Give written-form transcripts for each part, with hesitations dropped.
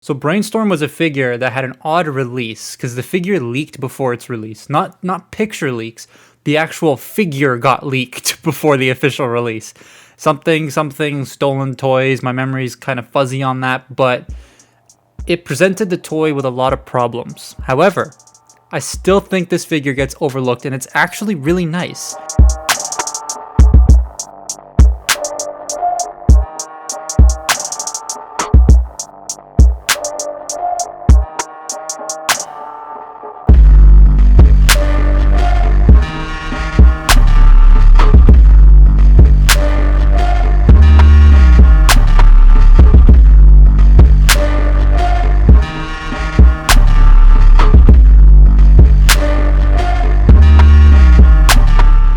So Brainstorm was a figure that had an odd release because the figure leaked before its release. Not picture leaks. The actual figure got leaked before the official release. Something stolen toys. My memory's kind of fuzzy on that, but it presented the toy with a lot of problems. However, I still think this figure gets overlooked and it's actually really nice.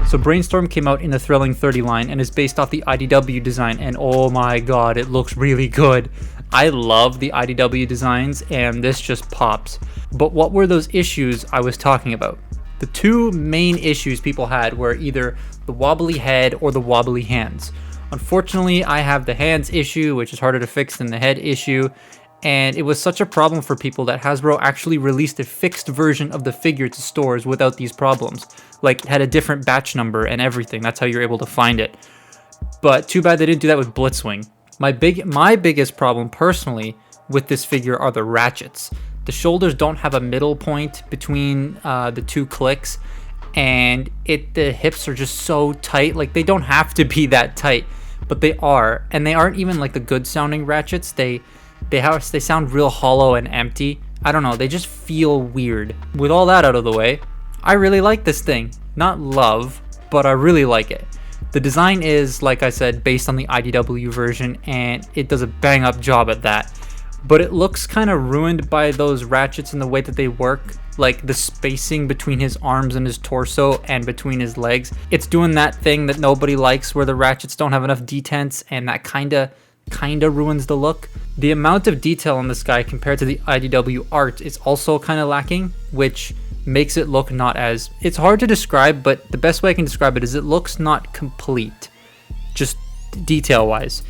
So Brainstorm came out in the Thrilling 30 line and is based off the IDW design, and oh my god, it looks really good. I love the IDW designs and this just pops. But what were those issues I was talking about? The two main issues people had were either the wobbly head or the wobbly hands. Unfortunately, I have the hands issue, which is harder to fix than the head issue, and it was such a problem for people that Hasbro actually released a fixed version of the figure to stores without these problems. Like, it had a different batch number and everything. That's how you're able to find it. But too bad they didn't do that with Blitzwing. My biggest problem personally with this figure are the ratchets. The shoulders don't have a middle point between the two clicks, and the hips are just so tight. Like, they don't have to be that tight, but they are, and they aren't even like the good sounding ratchets. They sound real hollow and empty. I don't know, they just feel weird. With all that out of the way, I really like this thing. Not love, but I really like it. The design is, like I said, based on the IDW version, and it does a bang up job at that. But it looks kind of ruined by those ratchets and the way that they work. Like the spacing between his arms and his torso and between his legs. It's doing that thing that nobody likes where the ratchets don't have enough detents, and that kinda ruins the look. The amount of detail on this guy compared to the IDW art is also kind of lacking, which makes it look not as... It's hard to describe, but the best way I can describe it is it looks not complete, just detail-wise.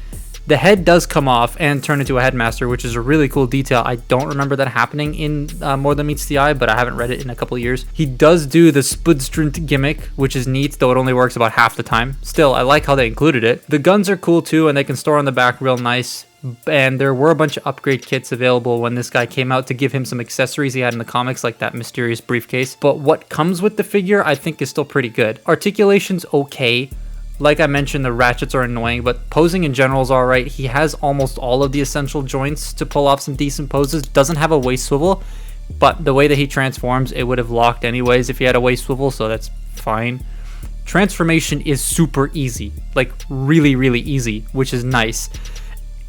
The head does come off and turn into a headmaster, which is a really cool detail. I don't remember that happening in More Than Meets the Eye, but I haven't read it in a couple of years. He does do the Spudstrint gimmick, which is neat, though it only works about half the time. Still, I like how they included it. The guns are cool too, and they can store on the back real nice. And there were a bunch of upgrade kits available when this guy came out to give him some accessories he had in the comics, like that mysterious briefcase. But what comes with the figure, I think, is still pretty good. Articulation's okay. Like I mentioned, the ratchets are annoying, but posing in general is alright. He has almost all of the essential joints to pull off some decent poses. Doesn't have a waist swivel, but the way that he transforms, it would have locked anyways if he had a waist swivel, so that's fine. Transformation is super easy, like really, really easy, which is nice.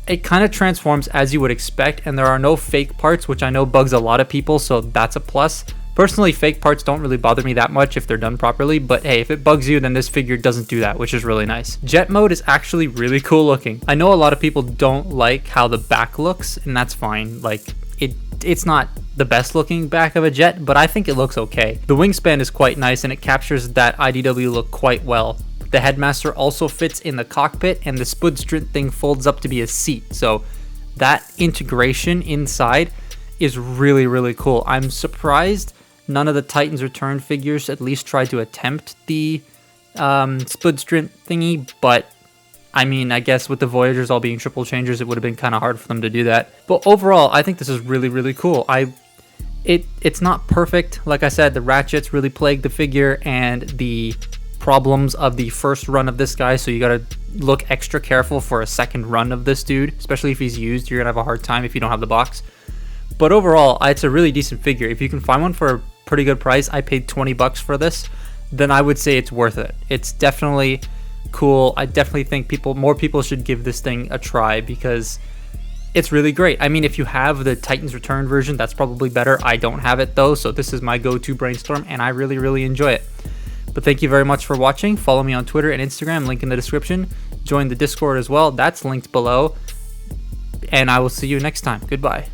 It kind of transforms as you would expect, and there are no fake parts, which I know bugs a lot of people, so that's a plus. Personally, fake parts don't really bother me that much if they're done properly, but hey, if it bugs you, then this figure doesn't do that, which is really nice. Jet mode is actually really cool looking. I know a lot of people don't like how the back looks, and that's fine. Like, it's not the best looking back of a jet, but I think it looks okay. The wingspan is quite nice, and it captures that IDW look quite well. The headmaster also fits in the cockpit, and the Spudstrint thing folds up to be a seat, so that integration inside is really, really cool. I'm surprised none of the Titans Return figures at least tried to attempt the Spudstrint thingy, but I mean, I guess with the Voyagers all being triple changers, it would have been kind of hard for them to do that. But overall, I think this is really, really cool. It's not perfect. Like I said, the ratchets really plague the figure and the problems of the first run of this guy, so you gotta look extra careful for a second run of this dude, especially if he's used. You're gonna have a hard time if you don't have the box. But overall, it's a really decent figure. If you can find one for a pretty good price, I paid 20 bucks for this, then I would say it's worth it. It's definitely cool. I definitely think more people should give this thing a try because it's really great. I mean, if you have the Titans Return version, that's probably better. I don't have it though, so this is my go-to Brainstorm, and I really, really enjoy it. But thank you very much for watching. Follow me on Twitter and Instagram, link in the description. Join the Discord as well, that's linked below. And I will see you next time. Goodbye.